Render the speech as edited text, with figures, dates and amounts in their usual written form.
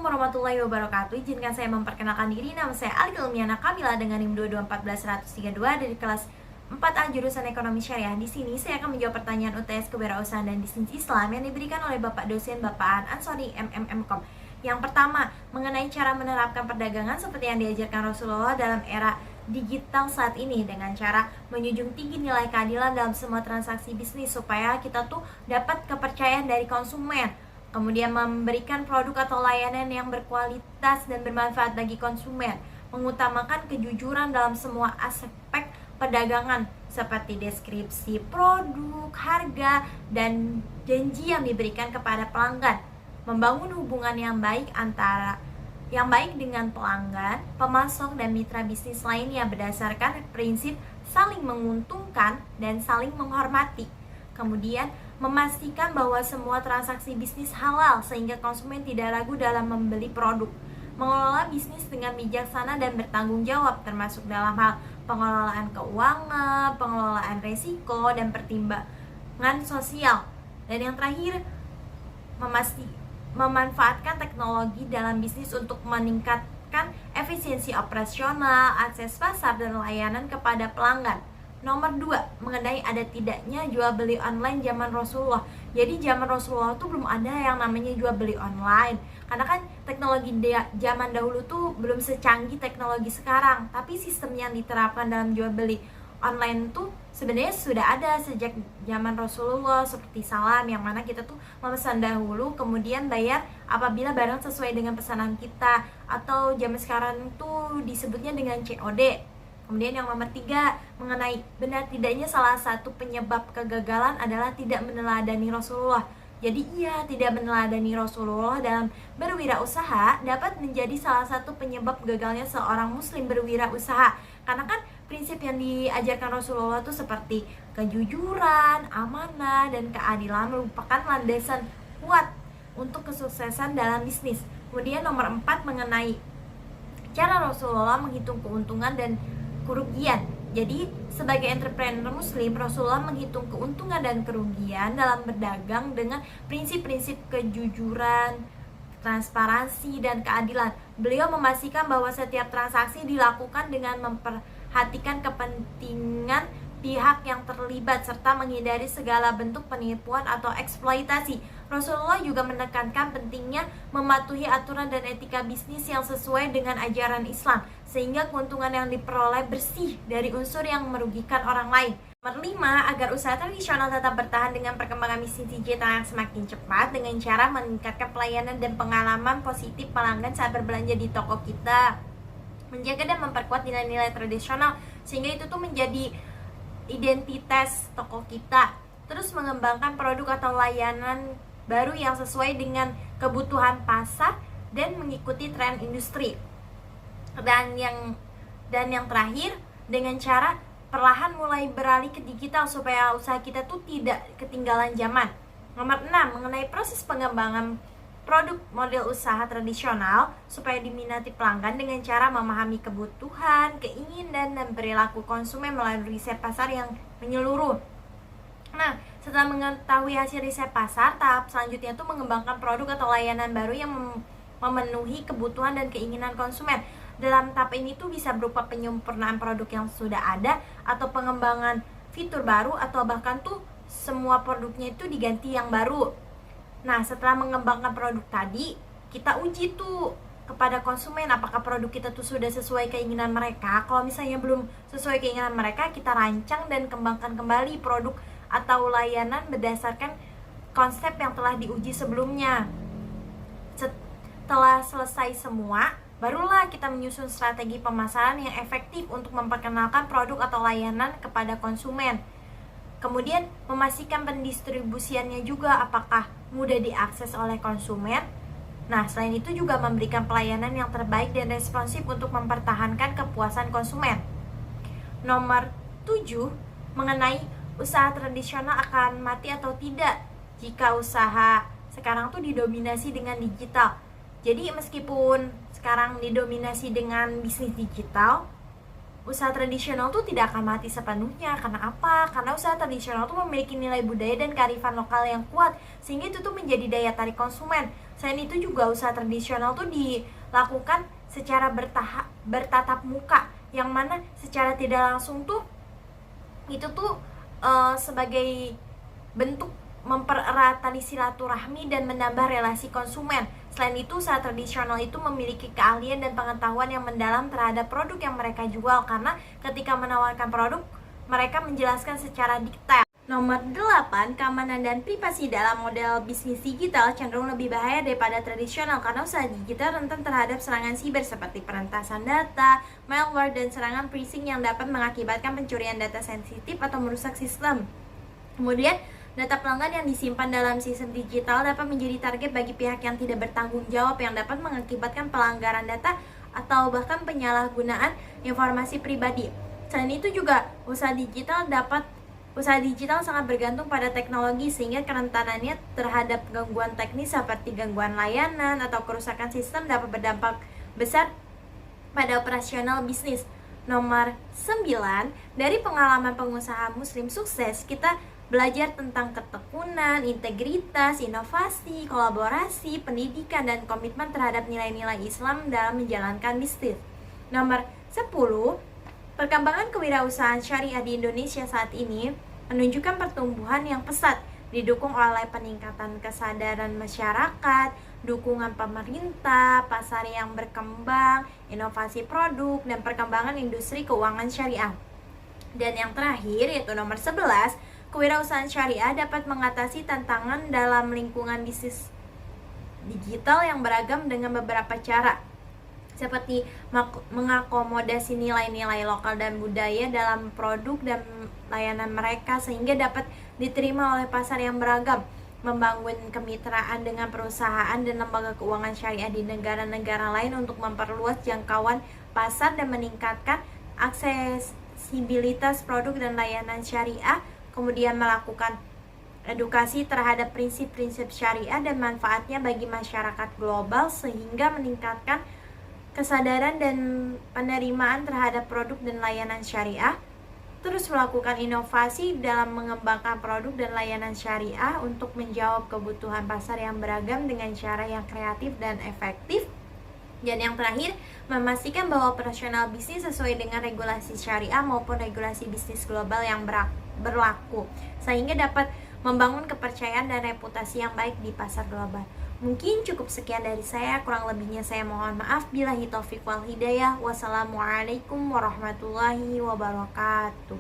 Assalamualaikum warahmatullahi wabarakatuh. Izinkan saya memperkenalkan diri. Nama saya Alika Ilmiana Kamila dengan NIM 2241132 dari kelas 4A jurusan Ekonomi Syariah. Di sini saya akan menjawab pertanyaan UTS Kewirausahaan dan Bisnis Islam yang diberikan oleh Bapak dosen Bapak Aan Ansori MMMkom. Yang pertama, mengenai cara menerapkan perdagangan seperti yang diajarkan Rasulullah dalam era digital saat ini dengan cara menjunjung tinggi nilai keadilan dalam semua transaksi bisnis supaya kita tuh dapat kepercayaan dari konsumen. Kemudian memberikan produk atau layanan yang berkualitas dan bermanfaat bagi konsumen, mengutamakan kejujuran dalam semua aspek perdagangan seperti deskripsi produk, harga, dan janji yang diberikan kepada pelanggan, membangun hubungan yang baik dengan pelanggan, pemasok, dan mitra bisnis lainnya berdasarkan prinsip saling menguntungkan dan saling menghormati. Kemudian memastikan bahwa semua transaksi bisnis halal sehingga konsumen tidak ragu dalam membeli produk. Mengelola bisnis dengan bijaksana dan bertanggung jawab termasuk dalam hal pengelolaan keuangan, pengelolaan resiko, dan pertimbangan sosial. Dan yang terakhir, memanfaatkan teknologi dalam bisnis untuk meningkatkan efisiensi operasional, akses pasar, dan layanan kepada pelanggan. Nomor 2, mengenai ada tidaknya jual beli online zaman Rasulullah. Jadi zaman Rasulullah tuh belum ada yang namanya jual beli online. Karena kan teknologi zaman dahulu tuh belum secanggih teknologi sekarang. Tapi sistem yang diterapkan dalam jual beli online tuh sebenarnya sudah ada sejak zaman Rasulullah, seperti salam yang mana kita tuh memesan dahulu kemudian bayar apabila barang sesuai dengan pesanan kita, atau zaman sekarang tuh disebutnya dengan COD. Kemudian yang nomor 3, mengenai benar tidaknya salah satu penyebab kegagalan adalah tidak meneladani Rasulullah. Jadi tidak meneladani Rasulullah dalam berwirausaha dapat menjadi salah satu penyebab gagalnya seorang muslim berwirausaha. Karena kan prinsip yang diajarkan Rasulullah itu seperti kejujuran, amanah, dan keadilan merupakan landasan kuat untuk kesuksesan dalam bisnis. Kemudian nomor 4, mengenai cara Rasulullah menghitung keuntungan dan kerugian. Jadi sebagai entrepreneur muslim, Rasulullah menghitung keuntungan dan kerugian dalam berdagang dengan prinsip-prinsip kejujuran, transparansi, dan keadilan. Beliau memastikan bahwa setiap transaksi dilakukan dengan memperhatikan kepentingan pihak yang terlibat serta menghindari segala bentuk penipuan atau eksploitasi. Rasulullah juga menekankan pentingnya mematuhi aturan dan etika bisnis yang sesuai dengan ajaran Islam sehingga keuntungan yang diperoleh bersih dari unsur yang merugikan orang lain. Nomor 5, agar usaha tradisional tetap bertahan dengan perkembangan bisnis digital yang semakin cepat dengan cara meningkatkan pelayanan dan pengalaman positif pelanggan saat berbelanja di toko kita, menjaga dan memperkuat nilai-nilai tradisional sehingga itu tuh menjadi identitas toko kita, terus mengembangkan produk atau layanan baru yang sesuai dengan kebutuhan pasar dan mengikuti tren industri. Dan yang terakhir, dengan cara perlahan mulai beralih ke digital supaya usaha kita tuh tidak ketinggalan zaman. Nomor 6, mengenai proses pengembangan produk model usaha tradisional supaya diminati pelanggan dengan cara memahami kebutuhan, keinginan, dan perilaku konsumen melalui riset pasar yang menyeluruh. Nah, setelah mengetahui hasil riset pasar, tahap selanjutnya itu mengembangkan produk atau layanan baru yang memenuhi kebutuhan dan keinginan konsumen. Dalam tahap ini tuh bisa berupa penyempurnaan produk yang sudah ada, atau pengembangan fitur baru, atau bahkan tuh semua produknya itu diganti yang baru. Nah, setelah mengembangkan produk tadi, kita uji tuh kepada konsumen apakah produk kita tuh sudah sesuai keinginan mereka. Kalau misalnya belum sesuai keinginan mereka, kita rancang dan kembangkan kembali produk atau layanan berdasarkan konsep yang telah diuji sebelumnya. Setelah selesai semua, barulah kita menyusun strategi pemasaran yang efektif untuk memperkenalkan produk atau layanan kepada konsumen. Kemudian memastikan pendistribusiannya juga apakah mudah diakses oleh konsumen. Nah, selain itu juga memberikan pelayanan yang terbaik dan responsif untuk mempertahankan kepuasan konsumen. Nomor 7, mengenai usaha tradisional akan mati atau tidak jika usaha sekarang tuh didominasi dengan digital. Jadi meskipun sekarang didominasi dengan bisnis digital, usaha tradisional tuh tidak akan mati sepenuhnya. Karena apa? Karena usaha tradisional tuh memiliki nilai budaya dan kearifan lokal yang kuat, sehingga itu tuh menjadi daya tarik konsumen. Selain itu juga usaha tradisional tuh dilakukan secara bertatap muka, yang mana secara tidak langsung tuh itu tuh sebagai bentuk mempererat tali silaturahmi dan menambah relasi konsumen. Selain itu, usaha tradisional itu memiliki keahlian dan pengetahuan yang mendalam terhadap produk yang mereka jual, karena ketika menawarkan produk, mereka menjelaskan secara detail. Nomor 8, keamanan dan privasi dalam model bisnis digital cenderung lebih bahaya daripada tradisional karena usaha digital rentan terhadap serangan siber seperti perentasan data, malware, dan serangan phishing yang dapat mengakibatkan pencurian data sensitif atau merusak sistem. Kemudian, data pelanggan yang disimpan dalam sistem digital dapat menjadi target bagi pihak yang tidak bertanggung jawab yang dapat mengakibatkan pelanggaran data atau bahkan penyalahgunaan informasi pribadi. Selain itu juga, usaha digital sangat bergantung pada teknologi sehingga kerentanannya terhadap gangguan teknis seperti gangguan layanan atau kerusakan sistem dapat berdampak besar pada operasional bisnis. Nomor 9, dari pengalaman pengusaha muslim sukses, kita belajar tentang ketekunan, integritas, inovasi, kolaborasi, pendidikan, dan komitmen terhadap nilai-nilai Islam dalam menjalankan bisnis. Nomor 10, perkembangan kewirausahaan syariah di Indonesia saat ini menunjukkan pertumbuhan yang pesat, didukung oleh peningkatan kesadaran masyarakat, dukungan pemerintah, pasar yang berkembang, inovasi produk, dan perkembangan industri keuangan syariah. Dan yang terakhir yaitu nomor 11, kewirausahaan syariah dapat mengatasi tantangan dalam lingkungan bisnis digital yang beragam dengan beberapa cara, seperti mengakomodasi nilai-nilai lokal dan budaya dalam produk dan layanan mereka sehingga dapat diterima oleh pasar yang beragam, membangun kemitraan dengan perusahaan dan lembaga keuangan syariah di negara-negara lain untuk memperluas jangkauan pasar dan meningkatkan aksesibilitas produk dan layanan syariah, kemudian melakukan edukasi terhadap prinsip-prinsip syariah dan manfaatnya bagi masyarakat global sehingga meningkatkan kesadaran dan penerimaan terhadap produk dan layanan syariah, terus melakukan inovasi dalam mengembangkan produk dan layanan syariah untuk menjawab kebutuhan pasar yang beragam dengan cara yang kreatif dan efektif. Dan yang terakhir, memastikan bahwa operasional bisnis sesuai dengan regulasi syariah maupun regulasi bisnis global yang berlaku, sehingga dapat membangun kepercayaan dan reputasi yang baik di pasar global. Mungkin cukup sekian dari saya, kurang lebihnya saya mohon maaf. Billahi taufiq wal hidayah. Wassalamualaikum warahmatullahi wabarakatuh.